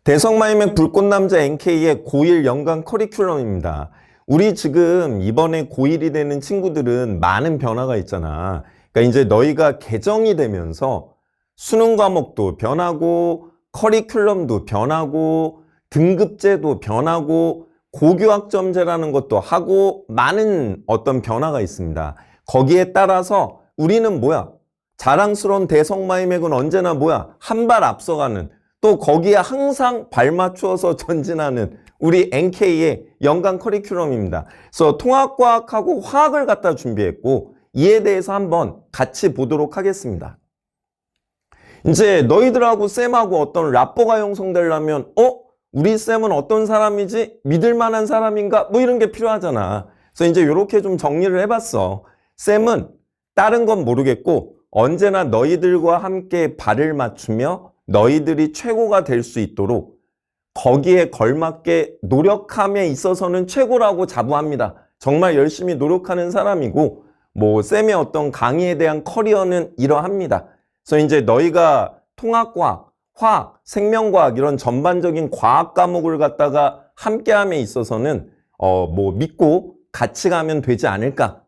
대성마이맥 불꽃남자 NK의 고1 연간 커리큘럼입니다. 우리 지금 이번에 고1이 되는 친구들은 많은 변화가 있잖아. 그러니까 이제 너희가 개정이 되면서 수능 과목도 변하고 커리큘럼도 변하고 등급제도 변하고 고교학점제라는 것도 하고 많은 어떤 변화가 있습니다. 거기에 따라서 우리는 뭐야? 자랑스러운 대성마이맥은 언제나 뭐야? 한 발 앞서가는, 또 거기에 항상 발맞추어서 전진하는 우리 NK의 연간 커리큘럼입니다. 그래서 통합과학하고 화학을 갖다 준비했고 이에 대해서 한번 같이 보도록 하겠습니다. 이제 너희들하고 쌤하고 어떤 라포가 형성되려면 우리 쌤은 어떤 사람이지? 믿을 만한 사람인가? 뭐 이런 게 필요하잖아. 그래서 이제 이렇게 좀 정리를 해봤어. 쌤은 다른 건 모르겠고 언제나 너희들과 함께 발을 맞추며 너희들이 최고가 될 수 있도록 거기에 걸맞게 노력함에 있어서는 최고라고 자부합니다. 정말 열심히 노력하는 사람이고 뭐 쌤의 어떤 강의에 대한 커리어는 이러합니다. 그래서 이제 너희가 통합과학, 화학, 생명과학 이런 전반적인 과학 과목을 갖다가 함께함에 있어서는 뭐 믿고 같이 가면 되지 않을까.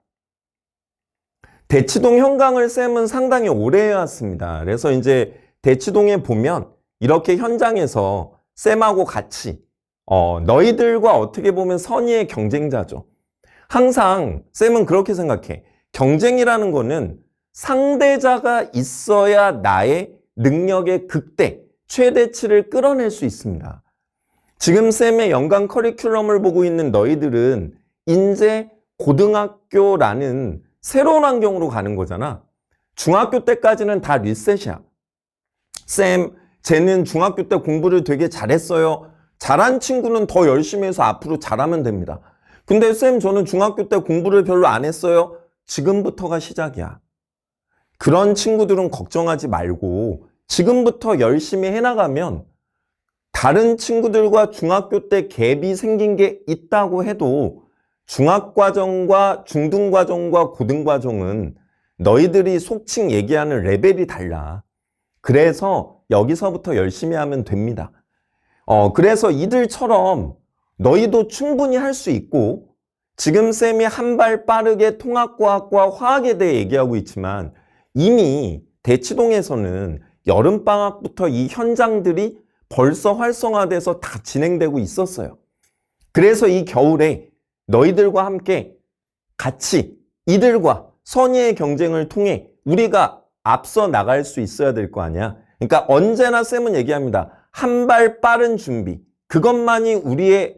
대치동 현강을 쌤은 상당히 오래 해왔습니다. 그래서 이제 대치동에 보면 이렇게 현장에서 쌤하고 같이 너희들과 어떻게 보면 선의의 경쟁자죠. 항상 쌤은 그렇게 생각해. 경쟁이라는 거는 상대자가 있어야 나의 능력의 극대, 최대치를 끌어낼 수 있습니다. 지금 쌤의 연간 커리큘럼을 보고 있는 너희들은 이제 고등학교라는 새로운 환경으로 가는 거잖아. 중학교 때까지는 다 리셋이야. 쌤, 쟤는 중학교 때 공부를 되게 잘했어요. 잘한 친구는 더 열심히 해서 앞으로 잘하면 됩니다. 근데 쌤, 저는 중학교 때 공부를 별로 안 했어요. 지금부터가 시작이야. 그런 친구들은 걱정하지 말고 지금부터 열심히 해나가면 다른 친구들과 중학교 때 갭이 생긴 게 있다고 해도 중학과정과 중등과정과 고등과정은 너희들이 속칭 얘기하는 레벨이 달라. 그래서 여기서부터 열심히 하면 됩니다. 그래서 이들처럼 너희도 충분히 할 수 있고 지금 쌤이 한 발 빠르게 통합과학과 화학에 대해 얘기하고 있지만 이미 대치동에서는 여름방학부터 이 현장들이 벌써 활성화돼서 다 진행되고 있었어요. 그래서 이 겨울에 너희들과 함께 같이 이들과 선의의 경쟁을 통해 우리가 앞서 나갈 수 있어야 될 거 아니야. 그러니까 언제나 쌤은 얘기합니다. 한 발 빠른 준비. 그것만이 우리의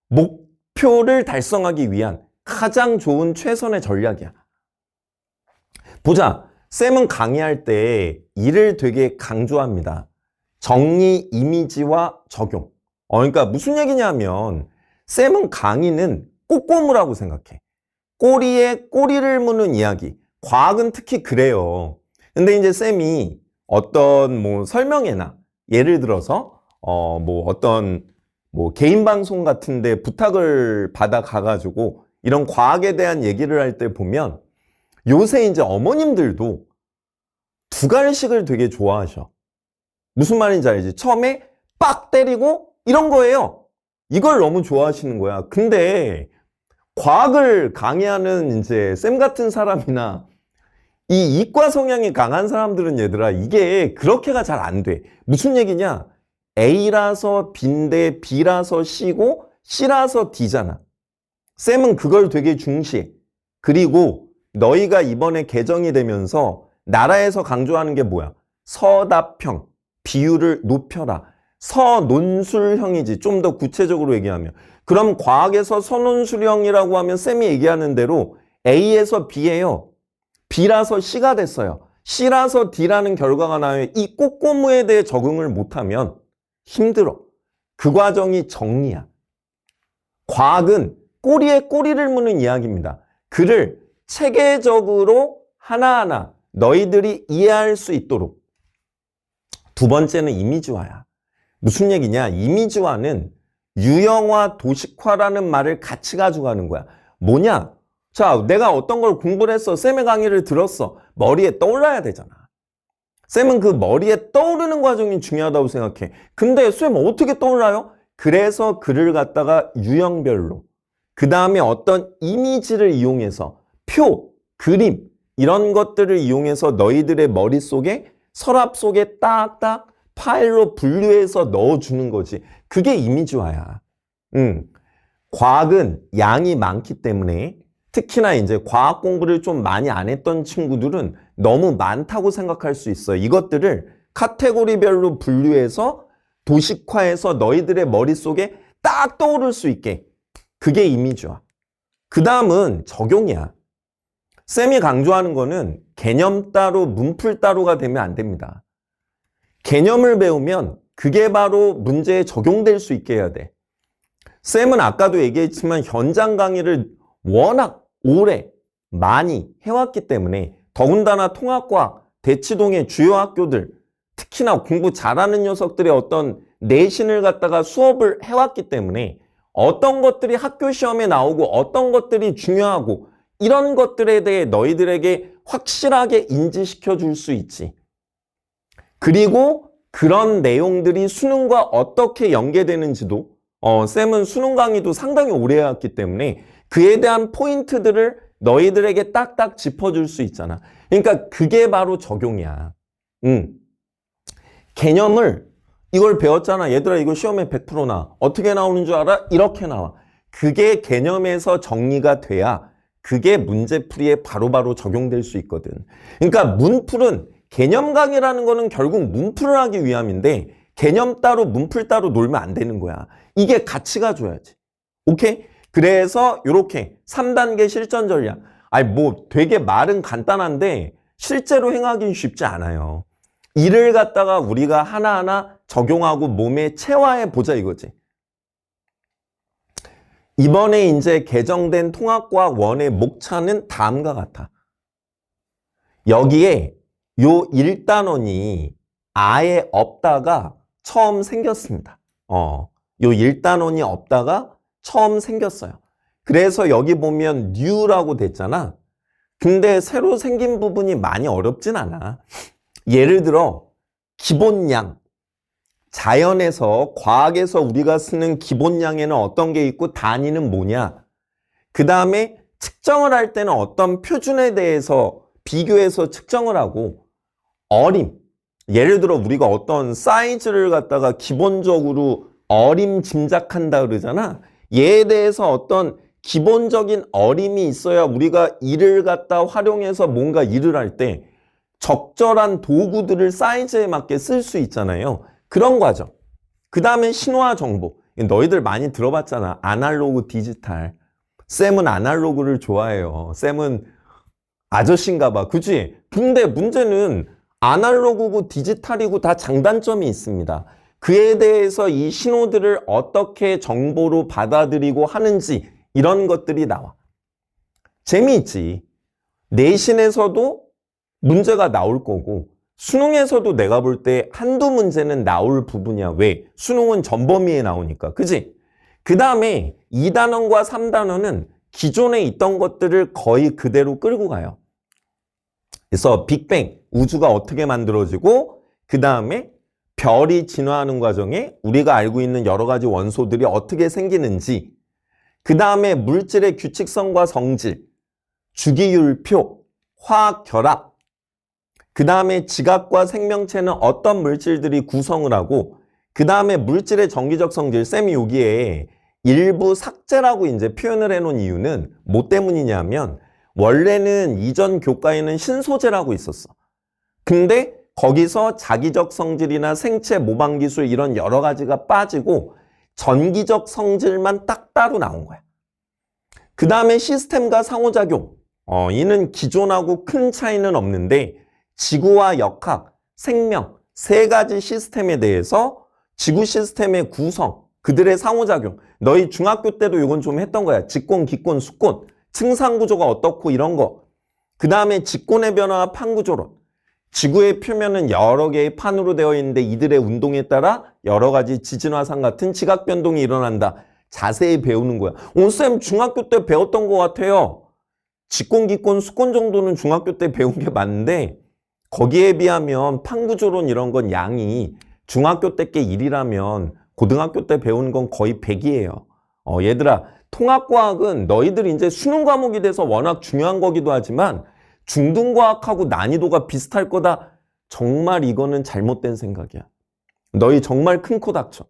목표를 달성하기 위한 가장 좋은 최선의 전략이야. 보자. 쌤은 강의할 때 이를 되게 강조합니다. 정리, 이미지와 적용. 그러니까 무슨 얘기냐면 쌤은 강의는 꼬꼬무라고 생각해. 꼬리에 꼬리를 무는 이야기. 과학은 특히 그래요. 근데 이제 쌤이 어떤 뭐 설명회나 예를 들어서 뭐 어떤 뭐 개인 방송 같은데 부탁을 받아 가가지고 이런 과학에 대한 얘기를 할 때 보면 요새 이제 어머님들도 두갈식을 되게 좋아하셔. 무슨 말인지 알지? 처음에 빡 때리고 이런 거예요. 이걸 너무 좋아하시는 거야. 근데 과학을 강의하는 이제 쌤 같은 사람이나 이 이과 성향이 강한 사람들은 얘들아 이게 그렇게가 잘 안 돼. 무슨 얘기냐? A라서 B인데 B라서 C고 C라서 D잖아. 쌤은 그걸 되게 중시해. 그리고 너희가 이번에 개정이 되면서 나라에서 강조하는 게 뭐야? 서답형, 비율을 높여라. 서논술형이지. 좀 더 구체적으로 얘기하면. 그럼 과학에서 서논술형이라고 하면 쌤이 얘기하는 대로 A에서 B예요. B라서 C가 됐어요. C라서 D라는 결과가 나와요. 이 꼬꼬무에 대해 적응을 못하면 힘들어. 그 과정이 정리야. 과학은 꼬리에 꼬리를 무는 이야기입니다. 그를 체계적으로 하나하나 너희들이 이해할 수 있도록. 두 번째는 이미지화야. 무슨 얘기냐? 이미지화는 유형화, 도식화라는 말을 같이 가져가는 거야. 뭐냐? 자, 내가 어떤 걸 공부를 했어. 쌤의 강의를 들었어. 머리에 떠올라야 되잖아. 쌤은 그 머리에 떠오르는 과정이 중요하다고 생각해. 근데 쌤 어떻게 떠올라요? 그래서 글을 갖다가 유형별로, 그 다음에 어떤 이미지를 이용해서 표, 그림 이런 것들을 이용해서 너희들의 머릿속에 서랍 속에 딱딱 파일로 분류해서 넣어주는 거지. 그게 이미지화야. 과학은 양이 많기 때문에 특히나 이제 과학 공부를 좀 많이 안 했던 친구들은 너무 많다고 생각할 수 있어요. 이것들을 카테고리별로 분류해서 도식화해서 너희들의 머릿속에 딱 떠오를 수 있게. 그게 이미지화. 그 다음은 적용이야. 쌤이 강조하는 거는 개념 따로, 문풀 따로가 되면 안 됩니다. 개념을 배우면 그게 바로 문제에 적용될 수 있게 해야 돼. 쌤은 아까도 얘기했지만 현장 강의를 워낙 오래 많이 해왔기 때문에 더군다나 통합과학, 대치동의 주요 학교들, 특히나 공부 잘하는 녀석들의 어떤 내신을 갖다가 수업을 해왔기 때문에 어떤 것들이 학교 시험에 나오고 어떤 것들이 중요하고 이런 것들에 대해 너희들에게 확실하게 인지시켜 줄 수 있지. 그리고 그런 내용들이 수능과 어떻게 연계되는지도 쌤은 수능 강의도 상당히 오래 해왔기 때문에 그에 대한 포인트들을 너희들에게 딱딱 짚어줄 수 있잖아. 그러니까 그게 바로 적용이야. 개념을 이걸 배웠잖아. 얘들아 이거 시험에 100% 나. 어떻게 나오는 줄 알아? 이렇게 나와. 그게 개념에서 정리가 돼야 그게 문제풀이에 바로바로 적용될 수 있거든. 그러니까 문풀은 개념 강의라는 거는 결국 문풀을 하기 위함인데 개념 따로 문풀 따로 놀면 안 되는 거야. 이게 같이 가줘야지. 오케이? 그래서 이렇게 3단계 실전 전략. 아니 뭐 되게 말은 간단한데 실제로 행하기는 쉽지 않아요. 이를 갖다가 우리가 하나하나 적용하고 몸에 체화해 보자 이거지. 이번에 이제 개정된 통합과학 1의 목차는 다음과 같아. 여기에 요 1단원이 아예 없다가 처음 생겼습니다. 요 1단원이 없다가 처음 생겼어요. 그래서 여기 보면 new라고 됐잖아. 근데 새로 생긴 부분이 많이 어렵진 않아. 예를 들어 기본량. 자연에서, 과학에서 우리가 쓰는 기본량에는 어떤 게 있고 단위는 뭐냐. 그 다음에 측정을 할 때는 어떤 표준에 대해서 비교해서 측정을 하고 어림. 예를 들어 우리가 어떤 사이즈를 갖다가 기본적으로 어림 짐작한다 그러잖아. 얘에 대해서 어떤 기본적인 어림이 있어야 우리가 이를 갖다 활용해서 뭔가 일을 할 때 적절한 도구들을 사이즈에 맞게 쓸 수 있잖아요. 그런 과정. 그 다음에 신호화 정보. 너희들 많이 들어봤잖아. 아날로그, 디지털. 쌤은 아날로그를 좋아해요. 쌤은 아저씨인가 봐. 그치? 근데 문제는 아날로그고 디지털이고 다 장단점이 있습니다. 그에 대해서 이 신호들을 어떻게 정보로 받아들이고 하는지 이런 것들이 나와. 재미있지. 내신에서도 문제가 나올 거고 수능에서도 내가 볼 때 한두 문제는 나올 부분이야. 왜? 수능은 전범위에 나오니까. 그지? 그 다음에 2단원과 3단원은 기존에 있던 것들을 거의 그대로 끌고 가요. 그래서 빅뱅, 우주가 어떻게 만들어지고 그 다음에 별이 진화하는 과정에 우리가 알고 있는 여러 가지 원소들이 어떻게 생기는지 그 다음에 물질의 규칙성과 성질, 주기율표, 화학 결합 그 다음에 지각과 생명체는 어떤 물질들이 구성을 하고 그 다음에 물질의 정기적 성질, 쌤이 여기에 일부 삭제라고 이제 표현을 해놓은 이유는 뭐 때문이냐면 원래는 이전 교과에는 신소재라고 있었어. 근데 거기서 자기적 성질이나 생체 모방 기술 이런 여러 가지가 빠지고 전기적 성질만 딱 따로 나온 거야. 그 다음에 시스템과 상호작용. 이는 기존하고 큰 차이는 없는데 지구와 역학, 생명, 세 가지 시스템에 대해서 지구 시스템의 구성, 그들의 상호작용. 너희 중학교 때도 이건 좀 했던 거야. 직권, 기권, 수권, 층상구조가 어떻고 이런 거. 그 다음에 직권의 변화와 판구조론. 지구의 표면은 여러 개의 판으로 되어 있는데 이들의 운동에 따라 여러 가지 지진화산 같은 지각 변동이 일어난다. 자세히 배우는 거야. 쌤 중학교 때 배웠던 것 같아요. 직권, 기권, 수권 정도는 중학교 때 배운 게 맞는데 거기에 비하면 판구조론 이런 건 양이 중학교 때 게 1이라면 고등학교 때 배운 건 거의 100이에요. 얘들아, 통합과학은 너희들이 이제 수능 과목이 돼서 워낙 중요한 거기도 하지만 중등과학하고 난이도가 비슷할 거다. 정말 이거는 잘못된 생각이야. 너희 정말 큰 코 닥쳐.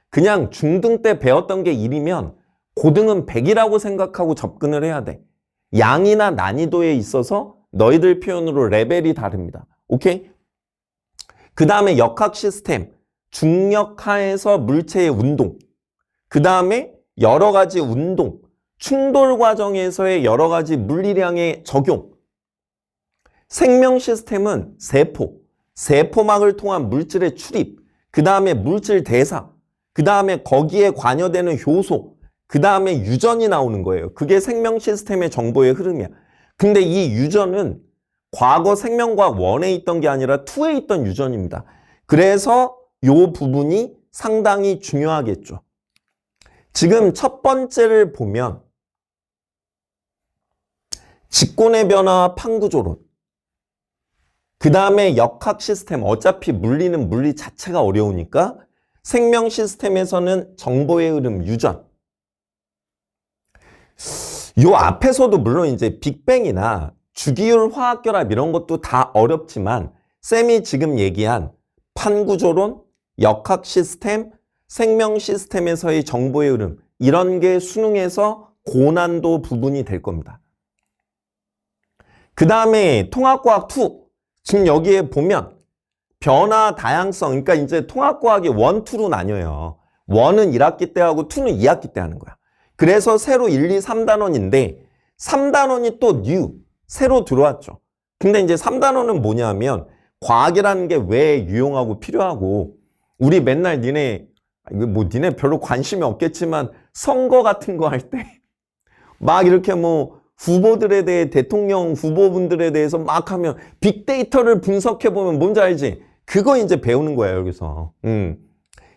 그냥 중등 때 배웠던 게 1이면 고등은 100이라고 생각하고 접근을 해야 돼. 양이나 난이도에 있어서 너희들 표현으로 레벨이 다릅니다. 오케이? 그 다음에 역학 시스템, 중력하에서 물체의 운동. 그 다음에 여러 가지 운동, 충돌 과정에서의 여러 가지 물리량의 적용. 생명 시스템은 세포, 세포막을 통한 물질의 출입, 그 다음에 물질 대사, 그 다음에 거기에 관여되는 효소, 그 다음에 유전이 나오는 거예요. 그게 생명 시스템의 정보의 흐름이야. 근데 이 유전은 과거 생명과학 1에 있던 게 아니라 2에 있던 유전입니다. 그래서 이 부분이 상당히 중요하겠죠. 지금 첫 번째를 보면 직권의 변화, 판구조론. 그 다음에 역학 시스템, 어차피 물리는 물리 자체가 어려우니까 생명 시스템에서는 정보의 흐름, 유전. 요 앞에서도 물론 이제 빅뱅이나 주기율 화학결합 이런 것도 다 어렵지만 쌤이 지금 얘기한 판구조론, 역학 시스템, 생명 시스템에서의 정보의 흐름 이런 게 수능에서 고난도 부분이 될 겁니다. 그 다음에 통합과학 2. 지금 여기에 보면 변화 다양성, 그러니까 이제 통합과학이 1, 2로 나뉘어요. 1은 1학기 때 하고 2는 2학기 때 하는 거야. 그래서 새로 1, 2, 3단원인데 3단원이 또 뉴, 새로 들어왔죠. 근데 이제 3단원은 뭐냐면 과학이라는 게 왜 유용하고 필요하고 우리 맨날 니네 별로 관심이 없겠지만 선거 같은 거 할 때 막 이렇게 뭐 후보들에 대해 대통령 후보분들에 대해서 막 하면 빅데이터를 분석해보면 뭔지 알지? 그거 이제 배우는 거예요, 여기서.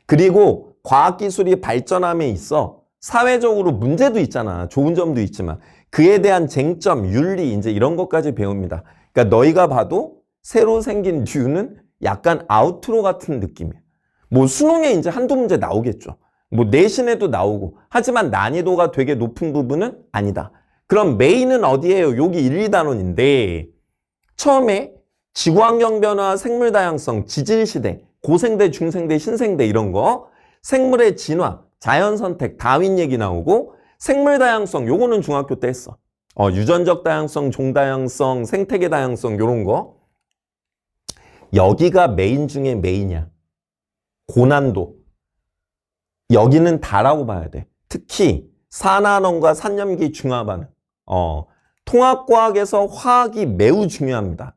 그리고 과학기술이 발전함에 있어 사회적으로 문제도 있잖아. 좋은 점도 있지만 그에 대한 쟁점, 윤리 이제 이런 것까지 배웁니다. 그러니까 너희가 봐도 새로 생긴 듀는 약간 아우트로 같은 느낌이야. 뭐 수능에 이제 한두 문제 나오겠죠. 뭐 내신에도 나오고 하지만 난이도가 되게 높은 부분은 아니다. 그럼 메인은 어디예요? 여기 1, 2단원인데 처음에 지구환경 변화, 생물 다양성, 지질시대, 고생대, 중생대, 신생대 이런 거 생물의 진화, 자연선택, 다윈 얘기 나오고 생물 다양성 요거는 중학교 때 했어. 유전적 다양성, 종다양성, 생태계 다양성 요런 거 여기가 메인 중에 메인이야. 고난도 여기는 다라고 봐야 돼. 특히 산화원과 산염기 중화 반응. 통합과학에서 화학이 매우 중요합니다.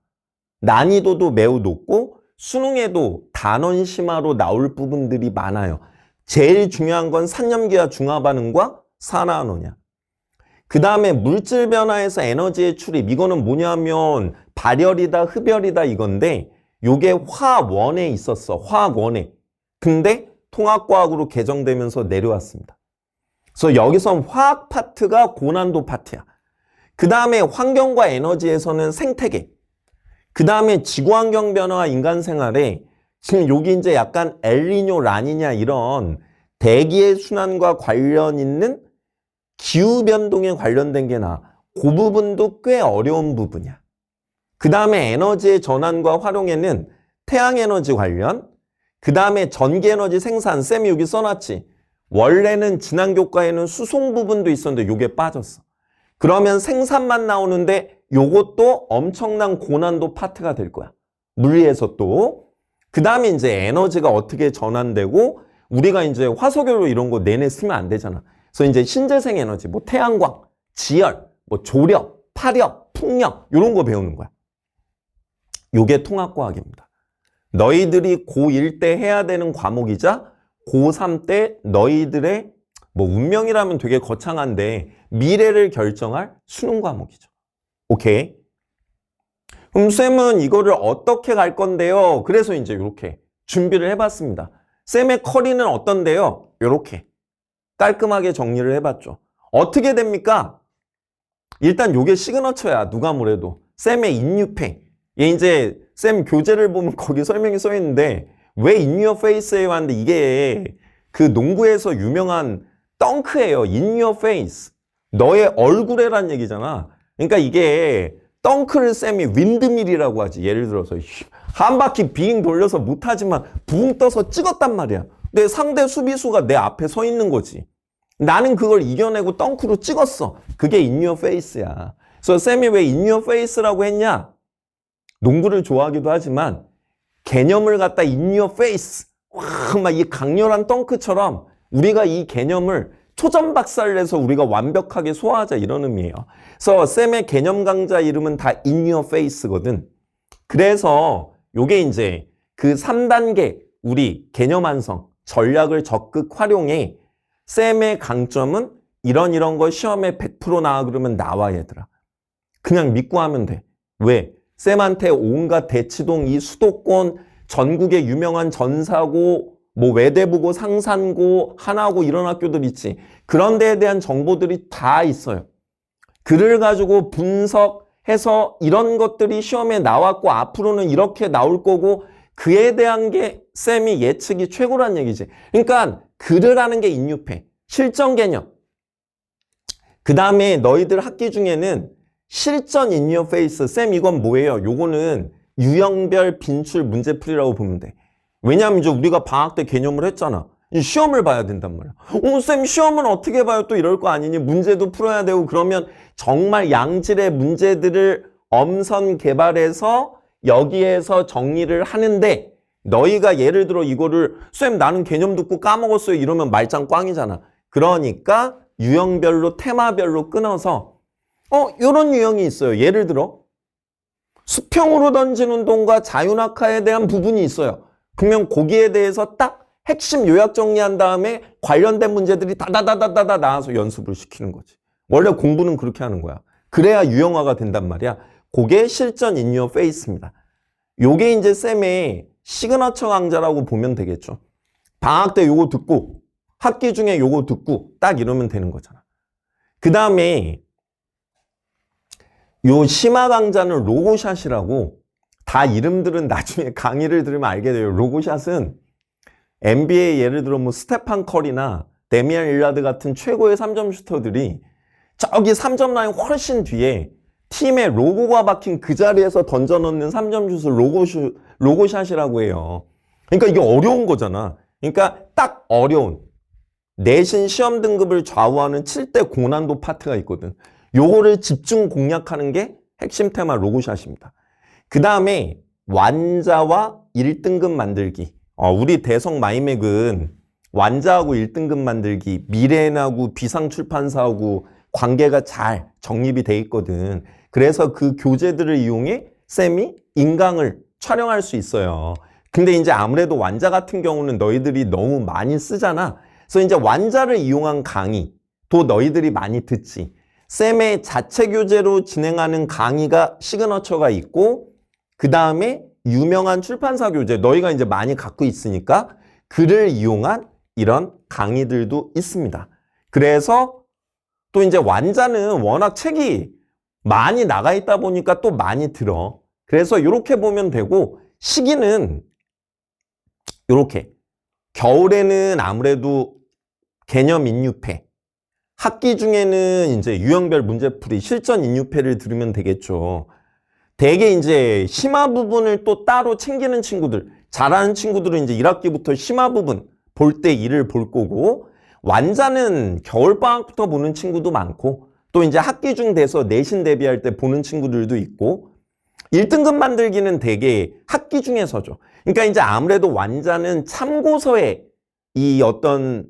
난이도도 매우 높고 수능에도 단원 심화로 나올 부분들이 많아요. 제일 중요한 건 산염기와 중화 반응과 산화원이야. 그 다음에 물질 변화에서 에너지의 출입. 이거는 뭐냐면 발열이다, 흡열이다 이건데 요게 화원에 있었어. 화학원에. 근데 통합과학으로 개정되면서 내려왔습니다. 그래서 여기서 화학 파트가 고난도 파트야. 그 다음에 환경과 에너지에서는 생태계. 그 다음에 지구환경 변화와 인간 생활에 지금 여기 이제 약간 엘니뇨, 라니냐 이런 대기의 순환과 관련 있는 기후변동에 관련된 게 나. 그 부분도 꽤 어려운 부분이야. 그 다음에 에너지의 전환과 활용에는 태양에너지 관련, 그 다음에 전기에너지 생산, 쌤이 여기 써놨지. 원래는 지난 교과에는 수송 부분도 있었는데 요게 빠졌어. 그러면 생산만 나오는데 요것도 엄청난 고난도 파트가 될 거야. 물리에서 또. 그 다음에 이제 에너지가 어떻게 전환되고 우리가 이제 화석연료 이런 거 내내 쓰면 안 되잖아. 그래서 이제 신재생 에너지, 뭐 태양광, 지열, 뭐 조력, 파력, 풍력 이런 거 배우는 거야. 요게 통합과학입니다. 너희들이 고1 때 해야 되는 과목이자 고3 때 너희들의 뭐 운명이라면 되게 거창한데 미래를 결정할 수능 과목이죠. 오케이. 그럼 쌤은 이거를 어떻게 갈 건데요? 그래서 이제 이렇게 준비를 해봤습니다. 쌤의 커리는 어떤데요? 이렇게 깔끔하게 정리를 해봤죠. 어떻게 됩니까? 일단 요게 시그너처야. 누가 뭐래도. 쌤의 인유팽. 얘 이제 쌤 교재를 보면 거기 설명이 써 있는데 왜 in your face예요? 하는데 이게 그 농구에서 유명한 덩크예요. in your face. 너의 얼굴에란 얘기잖아. 그러니까 이게 덩크를 쌤이 윈드밀이라고 하지. 예를 들어서 한 바퀴 빙 돌려서 못하지만 붕 떠서 찍었단 말이야. 근데 상대 수비수가 내 앞에 서 있는 거지. 나는 그걸 이겨내고 덩크로 찍었어. 그게 in your face야. 그래서 쌤이 왜 in your face라고 했냐? 농구를 좋아하기도 하지만 개념을 갖다 in your face, 막 이 강렬한 덩크처럼 우리가 이 개념을 초전박살내서 우리가 완벽하게 소화하자 이런 의미예요. 그래서 쌤의 개념 강좌 이름은 다 in your face거든. 그래서 요게 이제 그 3단계 우리 개념 완성 전략을 적극 활용해 쌤의 강점은 이런 거 시험에 100% 나와 그러면 나와 얘들아. 그냥 믿고 하면 돼. 왜? 쌤한테 온갖 대치동 이 수도권 전국의 유명한 전사고 뭐 외대부고 상산고 하나고 이런 학교들 있지. 그런 데에 대한 정보들이 다 있어요. 글을 가지고 분석해서 이런 것들이 시험에 나왔고 앞으로는 이렇게 나올 거고 그에 대한 게 쌤이 예측이 최고란 얘기지. 그러니까 글을 하는 게 인유패. 실전 개념. 그 다음에 너희들 학기 중에는 실전 in your face. 쌤 이건 뭐예요? 요거는 유형별 빈출 문제풀이라고 보면 돼. 왜냐하면 이제 우리가 방학 때 개념을 했잖아. 시험을 봐야 된단 말이야. 쌤 시험은 어떻게 봐요? 또 이럴 거 아니니? 문제도 풀어야 되고 그러면 정말 양질의 문제들을 엄선 개발해서 여기에서 정리를 하는데 너희가 예를 들어 이거를 쌤 나는 개념 듣고 까먹었어요 이러면 말짱 꽝이잖아. 그러니까 유형별로 테마별로 끊어서 요런 유형이 있어요. 예를 들어 수평으로 던진 운동과 자유낙하에 대한 부분이 있어요. 그러면 거기에 대해서 딱 핵심 요약 정리한 다음에 관련된 문제들이 다다다다다다 나와서 연습을 시키는 거지. 원래 공부는 그렇게 하는 거야. 그래야 유형화가 된단 말이야. 그게 실전 in your face입니다. 요게 이제 쌤의 시그너처 강좌라고 보면 되겠죠. 방학 때 요거 듣고 학기 중에 요거 듣고 딱 이러면 되는 거잖아. 그 다음에 요 심화 강좌는 로고샷이라고 다 이름들은 나중에 강의를 들으면 알게 돼요. 로고샷은 NBA 예를 들어 뭐 스테판 커리나 데미안 릴라드 같은 최고의 3점 슈터들이 저기 3점 라인 훨씬 뒤에 팀의 로고가 박힌 그 자리에서 던져넣는 3점 슛을 로고샷이라고 해요. 그러니까 이게 어려운 거잖아. 그러니까 딱 어려운 내신 시험 등급을 좌우하는 7대 고난도 파트가 있거든. 요거를 집중 공략하는 게 핵심 테마 로고샷입니다. 그 다음에 완자와 1등급 만들기. 우리 대성 마이맥은 완자하고 1등급 만들기, 미래엔하고 비상출판사하고 관계가 잘 정립이 돼 있거든. 그래서 그 교재들을 이용해 쌤이 인강을 촬영할 수 있어요. 근데 이제 아무래도 완자 같은 경우는 너희들이 너무 많이 쓰잖아. 그래서 이제 완자를 이용한 강의도 너희들이 많이 듣지. 쌤의 자체 교재로 진행하는 강의가 시그너처가 있고 그 다음에 유명한 출판사 교재 너희가 이제 많이 갖고 있으니까 그를 이용한 이런 강의들도 있습니다. 그래서 또 이제 완자는 워낙 책이 많이 나가 있다 보니까 또 많이 들어. 그래서 이렇게 보면 되고 시기는 이렇게 겨울에는 아무래도 개념 인유패 학기 중에는 이제 유형별 문제풀이 실전 인유패를 들으면 되겠죠. 대개 이제 심화 부분을 또 따로 챙기는 친구들, 잘하는 친구들은 이제 1학기부터 심화 부분 볼 때 일을 볼 거고, 완자는 겨울방학부터 보는 친구도 많고, 또 이제 학기 중 돼서 내신 대비할 때 보는 친구들도 있고, 1등급 만들기는 대개 학기 중에서죠. 그러니까 이제 아무래도 완자는 참고서에 이 어떤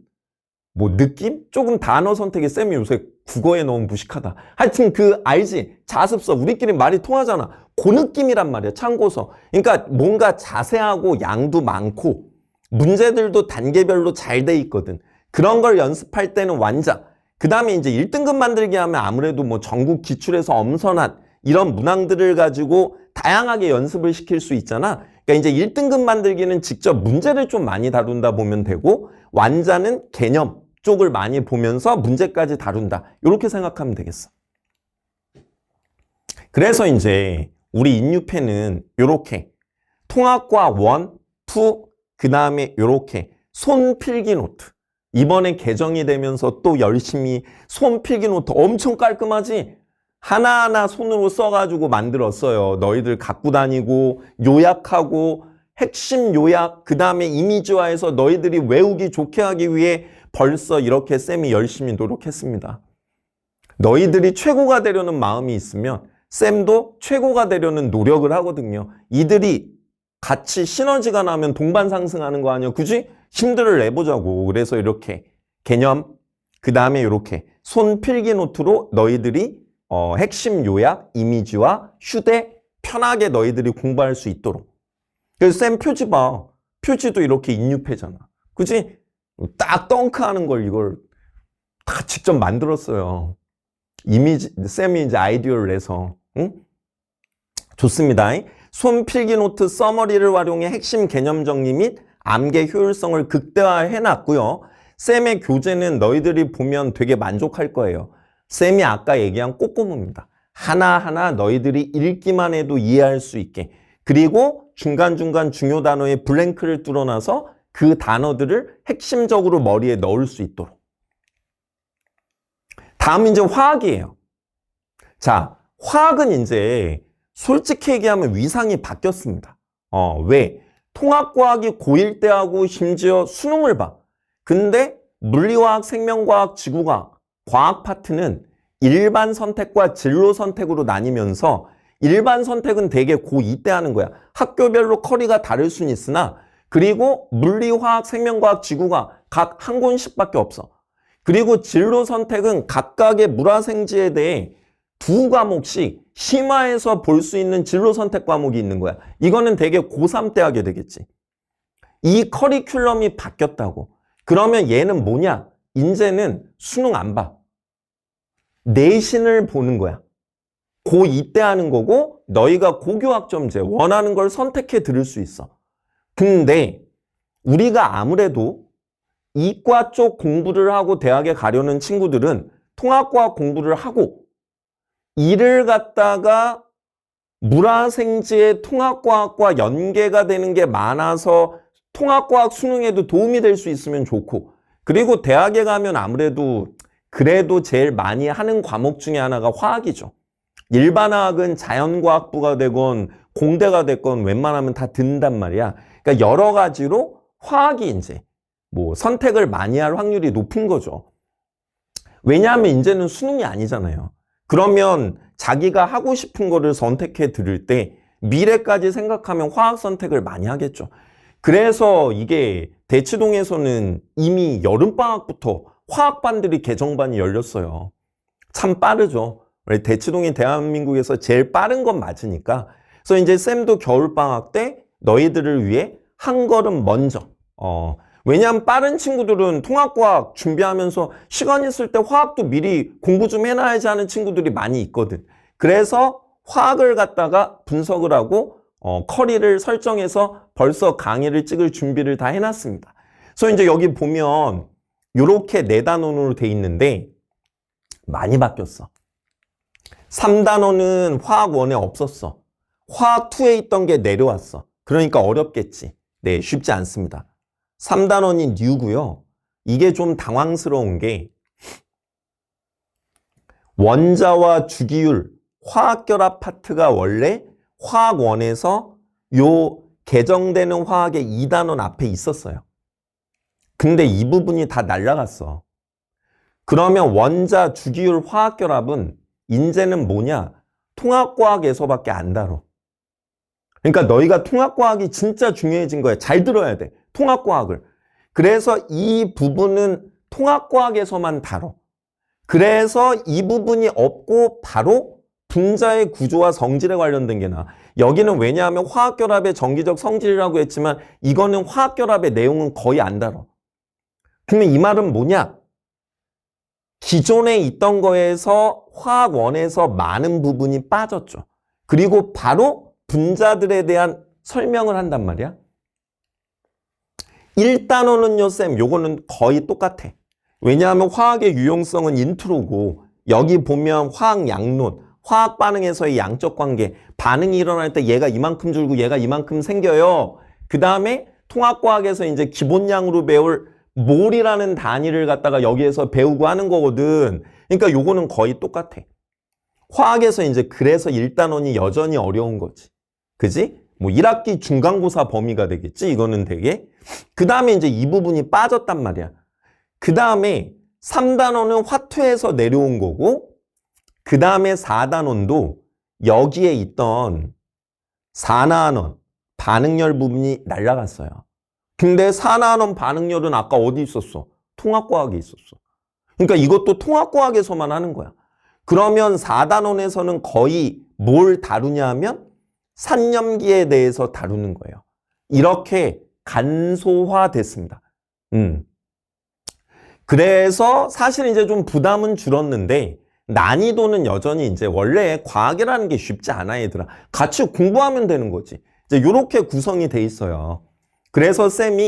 뭐 느낌? 조금 단어 선택에 쌤이 요새 국어에 너무 무식하다. 하여튼 그 알지? 자습서 우리끼리 말이 통하잖아. 그 느낌이란 말이야. 참고서. 그러니까 뭔가 자세하고 양도 많고 문제들도 단계별로 잘 돼 있거든. 그런 걸 연습할 때는 완자. 그 다음에 이제 1등급 만들기 하면 아무래도 뭐 전국 기출에서 엄선한 이런 문항들을 가지고 다양하게 연습을 시킬 수 있잖아. 그러니까 이제 1등급 만들기는 직접 문제를 좀 많이 다룬다 보면 되고, 완자는 개념 쪽을 많이 보면서 문제까지 다룬다. 이렇게 생각하면 되겠어. 그래서 이제 우리 인유패는 이렇게 통합과 1, 2, 그 다음에 이렇게 손필기 노트. 이번에 개정이 되면서 또 열심히 손필기 노트 엄청 깔끔하지? 하나하나 손으로 써가지고 만들었어요. 너희들 갖고 다니고 요약하고 핵심 요약, 그 다음에 이미지화해서 너희들이 외우기 좋게 하기 위해 벌써 이렇게 쌤이 열심히 노력했습니다. 너희들이 최고가 되려는 마음이 있으면 쌤도 최고가 되려는 노력을 하거든요. 이들이 같이 시너지가 나면 동반 상승하는 거 아니야? 그지? 힘들을 내보자고. 그래서 이렇게 개념, 그 다음에 이렇게 손필기 노트로 너희들이 핵심 요약, 이미지와 휴대 편하게 너희들이 공부할 수 있도록. 그래서 쌤 표지 봐. 표지도 이렇게 인유패잖아. 그지? 딱 덩크하는 걸 이걸 다 직접 만들었어요. 쌤이 이제 아이디어를 내서. 응? 좋습니다. 손필기 노트 서머리를 활용해 핵심 개념 정리 및 암기 효율성을 극대화해 놨고요. 쌤의 교재는 너희들이 보면 되게 만족할 거예요. 쌤이 아까 얘기한 꼬꼬무입니다. 하나하나 너희들이 읽기만 해도 이해할 수 있게. 그리고 중간중간 중요 단어에 블랭크를 뚫어놔서 그 단어들을 핵심적으로 머리에 넣을 수 있도록. 다음 이제 화학이에요. 자, 화학은 이제 솔직히 얘기하면 위상이 바뀌었습니다. 왜? 통합과학이 고1 때하고 심지어 수능을 봐. 근데 물리화학, 생명과학, 지구과학, 과학 파트는 일반 선택과 진로 선택으로 나뉘면서 일반 선택은 대개 고2 때 하는 거야. 학교별로 커리가 다를 수는 있으나 그리고 물리화학, 생명과학, 지구과학 각 한 권씩밖에 없어. 그리고 진로 선택은 각각의 물화생지에 대해 두 과목씩 심화해서 볼 수 있는 진로 선택 과목이 있는 거야. 이거는 대개 고3 때 하게 되겠지. 이 커리큘럼이 바뀌었다고. 그러면 얘는 뭐냐? 이제는 수능 안 봐. 내신을 보는 거야. 고2 때 하는 거고 너희가 고교학점제 원하는 걸 선택해 들을 수 있어. 근데 우리가 아무래도 이과 쪽 공부를 하고 대학에 가려는 친구들은 통합과학 공부를 하고 이를 갖다가 물화생지의 통합과학과 연계가 되는 게 많아서 통합과학 수능에도 도움이 될 수 있으면 좋고, 그리고 대학에 가면 아무래도 그래도 제일 많이 하는 과목 중에 하나가 화학이죠. 일반화학은 자연과학부가 되건 공대가 됐건 웬만하면 다 듣는단 말이야. 그러니까 여러 가지로 화학이 이제 뭐 선택을 많이 할 확률이 높은 거죠. 왜냐하면 이제는 수능이 아니잖아요. 그러면 자기가 하고 싶은 거를 선택해 들을 때 미래까지 생각하면 화학 선택을 많이 하겠죠. 그래서 이게 대치동에서는 이미 여름방학부터 화학반들이 개정반이 열렸어요. 참 빠르죠. 대치동이 대한민국에서 제일 빠른 건 맞으니까. 그래서 이제 쌤도 겨울방학 때 너희들을 위해 한 걸음 먼저. 왜냐하면 빠른 친구들은 통합과학 준비하면서 시간 있을 때 화학도 미리 공부 좀 해놔야지 하는 친구들이 많이 있거든. 그래서 화학을 갖다가 분석을 하고 커리를 설정해서 벌써 강의를 찍을 준비를 다 해놨습니다. 그래서 이제 여기 보면 이렇게 4단원으로 돼 있는데 많이 바뀌었어. 3단원은 화학 1에 없었어. 화학 2에 있던 게 내려왔어. 그러니까 어렵겠지. 네, 쉽지 않습니다. 3단원이 뉴고요. 이게 좀 당황스러운 게 원자와 주기율, 화학결합 파트가 원래 화학 1에서 요 개정되는 화학의 2단원 앞에 있었어요. 근데 이 부분이 다 날라갔어. 그러면 원자, 주기율, 화학결합은 이제는 뭐냐? 통합과학에서밖에 안 다뤄. 그러니까 너희가 통합과학이 진짜 중요해진 거야. 잘 들어야 돼. 통합과학을. 그래서 이 부분은 통합과학에서만 다뤄. 그래서 이 부분이 없고 바로 분자의 구조와 성질에 관련된 게 나와. 여기는 왜냐하면 화학결합의 정기적 성질이라고 했지만 이거는 화학결합의 내용은 거의 안 다뤄. 그러면 이 말은 뭐냐? 기존에 있던 거에서 화학원에서 많은 부분이 빠졌죠. 그리고 바로 분자들에 대한 설명을 한단 말이야. 1단원은요, 쌤, 요거는 거의 똑같아. 왜냐하면 화학의 유용성은 인트로고, 여기 보면 화학 양론, 화학 반응에서의 양적 관계, 반응이 일어날 때 얘가 이만큼 줄고 얘가 이만큼 생겨요. 그 다음에 통합과학에서 이제 기본량으로 배울 몰이라는 단위를 갖다가 여기에서 배우고 하는 거거든. 그러니까 요거는 거의 똑같아. 화학에서 이제 그래서 1단원이 여전히 어려운 거지. 그지? 뭐 1학기 중간고사 범위가 되겠지? 이거는 되게. 그 다음에 이제 이 부분이 빠졌단 말이야. 그 다음에 3단원은 화투에서 내려온 거고, 그 다음에 4단원도 여기에 있던 4나노 반응열 부분이 날아갔어요. 근데 4나노 반응열은 아까 어디 있었어? 통합과학에 있었어. 그러니까 이것도 통합과학에서만 하는 거야. 그러면 4단원에서는 거의 뭘 다루냐 하면 산염기에 대해서 다루는 거예요. 이렇게 간소화됐습니다. 그래서 사실 이제 좀 부담은 줄었는데 난이도는 여전히 이제 원래 과학이라는 게 쉽지 않아, 얘들아. 같이 공부하면 되는 거지. 이제 이렇게 구성이 돼 있어요. 그래서 쌤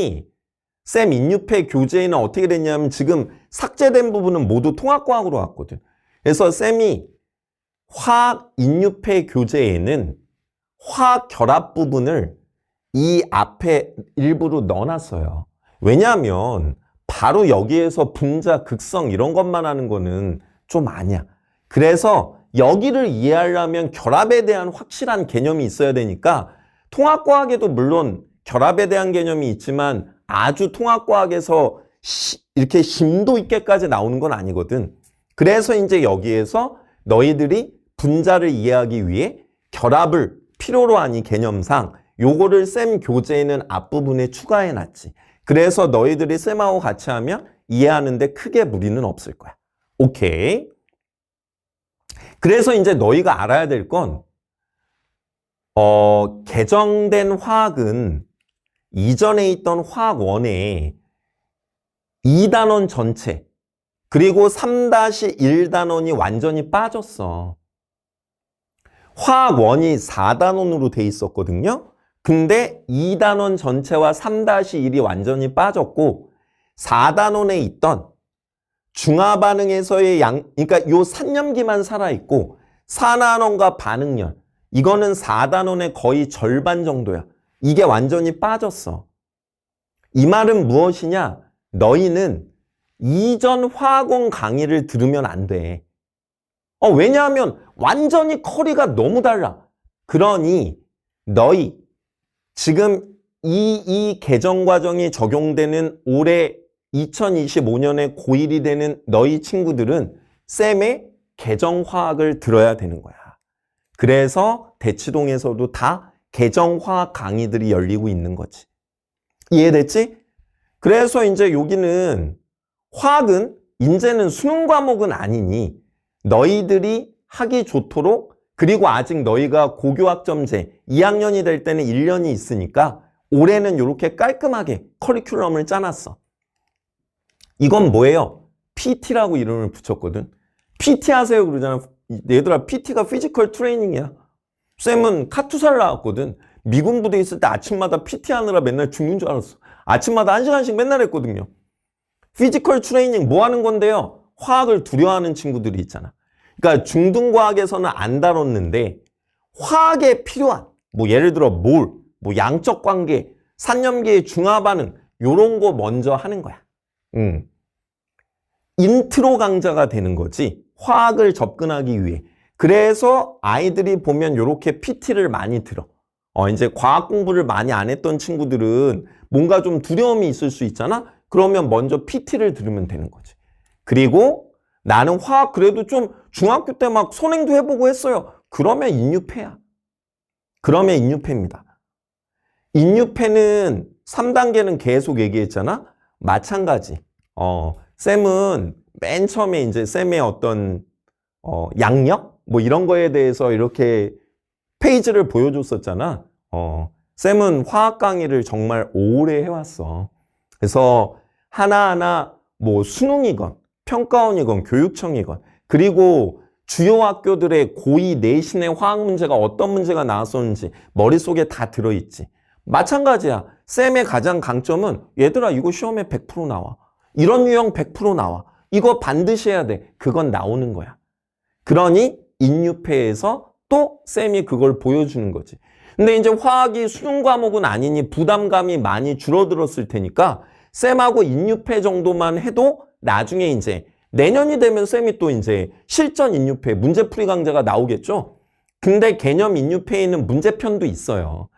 인유패 교재에는 어떻게 됐냐면 지금 삭제된 부분은 모두 통합과학으로 왔거든. 그래서 쌤이 화학 인유패 교재에는 화학 결합 부분을 이 앞에 일부러 넣어놨어요. 왜냐하면 바로 여기에서 분자, 극성 이런 것만 하는 거는 좀 아니야. 그래서 여기를 이해하려면 결합에 대한 확실한 개념이 있어야 되니까 통합과학에도 물론 결합에 대한 개념이 있지만 아주 통합과학에서 이렇게 심도 있게까지 나오는 건 아니거든. 그래서 이제 여기에서 너희들이 분자를 이해하기 위해 결합을 필요로 하니 개념상 요거를 쌤 교재에는 앞부분에 추가해 놨지. 그래서 너희들이 쌤하고 같이 하면 이해하는데 크게 무리는 없을 거야. 오케이. 그래서 이제 너희가 알아야 될 건 개정된 화학은 이전에 있던 화학원에 2단원 전체 그리고 3-1단원이 완전히 빠졌어. 화학원이 4단원으로 돼 있었거든요. 근데 2단원 전체와 3-1이 완전히 빠졌고 4단원에 있던 중화반응에서의 그러니까 요 산염기만 살아있고 4나논과 반응열, 이거는 4단원의 거의 절반 정도야. 이게 완전히 빠졌어. 이 말은 무엇이냐? 너희는 이전 화학원 강의를 들으면 안 돼. 왜냐하면 완전히 커리가 너무 달라. 그러니 너희 지금 이 개정 과정이 적용되는 올해 2025년에 고1이 되는 너희 친구들은 쌤의 개정화학을 들어야 되는 거야. 그래서 대치동에서도 다 개정화학 강의들이 열리고 있는 거지. 이해됐지? 그래서 이제 여기는 화학은 이제는 수능 과목은 아니니 너희들이 하기 좋도록, 그리고 아직 너희가 고교학점제 2학년이 될 때는 1년이 있으니까 올해는 이렇게 깔끔하게 커리큘럼을 짜놨어. 이건 뭐예요? PT라고 이름을 붙였거든. PT 하세요 그러잖아. 얘들아, PT가 피지컬 트레이닝이야. 쌤은 카투사를 나왔거든. 미군 부대에 있을 때 아침마다 PT 하느라 맨날 죽는 줄 알았어. 아침마다 1시간씩 맨날 했거든요. 피지컬 트레이닝 뭐 하는 건데요? 화학을 두려워하는 친구들이 있잖아. 그러니까 중등과학에서는 안 다뤘는데 화학에 필요한 뭐 예를 들어 몰, 뭐 양적 관계, 산염기의 중화 반응 요런 거 먼저 하는 거야. 인트로 강좌가 되는 거지. 화학을 접근하기 위해. 그래서 아이들이 보면 이렇게 PT를 많이 들어. 이제 과학 공부를 많이 안 했던 친구들은 뭔가 좀 두려움이 있을 수 있잖아. 그러면 먼저 PT를 들으면 되는 거지. 그리고 나는 화학 그래도 좀 중학교 때 막 선행도 해보고 했어요. 그러면 인유패야. 그러면 인유패입니다. 인유패는 3단계는 계속 얘기했잖아. 마찬가지. 쌤은 맨 처음에 이제 쌤의 어떤 양력 뭐 이런 거에 대해서 이렇게 페이지를 보여줬었잖아. 쌤은 화학 강의를 정말 오래 해왔어. 그래서 하나하나 뭐 수능이건 평가원이건 교육청이건 그리고 주요 학교들의 고2 내신의 화학 문제가 어떤 문제가 나왔었는지 머릿속에 다 들어있지. 마찬가지야. 쌤의 가장 강점은 얘들아 이거 시험에 100% 나와. 이런 유형 100% 나와. 이거 반드시 해야 돼. 그건 나오는 거야. 그러니 인유패에서 또 쌤이 그걸 보여주는 거지. 근데 이제 화학이 수능 과목은 아니니 부담감이 많이 줄어들었을 테니까 쌤하고 인유패 정도만 해도 나중에 이제 내년이 되면 쌤이 또 이제 실전 인유패 문제풀이 강좌가 나오겠죠. 근데 개념 인유패에는 문제편도 있어요.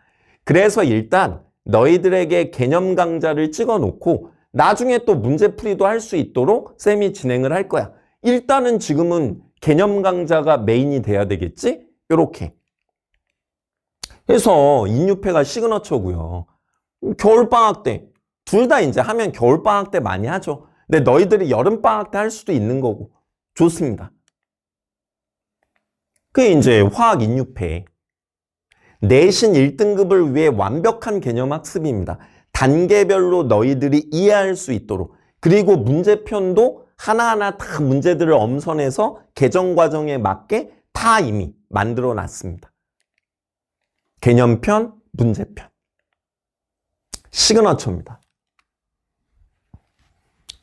그래서 일단 너희들에게 개념 강좌를 찍어 놓고 나중에 또 문제풀이도 할 수 있도록 쌤이 진행을 할 거야. 일단은 지금은 개념 강좌가 메인이 돼야 되겠지? 요렇게. 그래서 인유패가 시그너처고요. 겨울방학 때 둘 다 이제 하면 겨울방학 때 많이 하죠. 근데 너희들이 여름방학 때 할 수도 있는 거고. 좋습니다. 그게 이제 화학 인유패. 내신 1등급을 위해 완벽한 개념 학습입니다. 단계별로 너희들이 이해할 수 있도록. 그리고 문제편도 하나하나 다 문제들을 엄선해서 개정 과정에 맞게 다 이미 만들어 놨습니다. 개념편, 문제편. 시그너처입니다.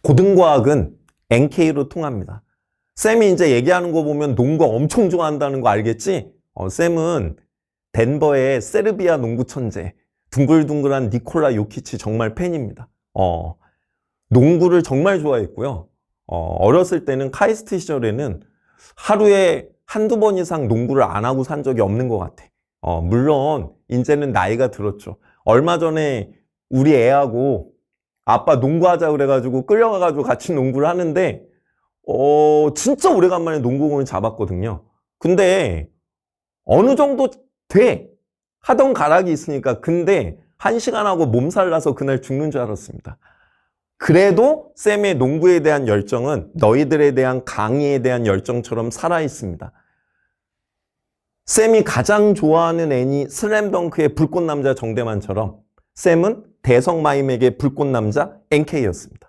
고등과학은 NK로 통합니다. 쌤이 이제 얘기하는 거 보면 농구 엄청 좋아한다는 거 알겠지? 쌤은 덴버의 세르비아 농구 천재, 둥글둥글한 니콜라 요키치 정말 팬입니다. 농구를 정말 좋아했고요. 어렸을 때는 카이스트 시절에는 하루에 한두 번 이상 농구를 안 하고 산 적이 없는 것 같아. 물론 이제는 나이가 들었죠. 얼마 전에 우리 애하고 아빠 농구하자 그래가지고 끌려가가지고 같이 농구를 하는데 진짜 오래간만에 농구공을 잡았거든요. 근데 어느 정도 돼. 하던 가락이 있으니까. 근데 1시간 하고 몸살 나서 그날 죽는 줄 알았습니다. 그래도 쌤의 농구에 대한 열정은 너희들에 대한 강의에 대한 열정처럼 살아있습니다. 쌤이 가장 좋아하는 애니 슬램덩크의 불꽃남자 정대만처럼 쌤은 대성마임에게 불꽃남자 NK였습니다.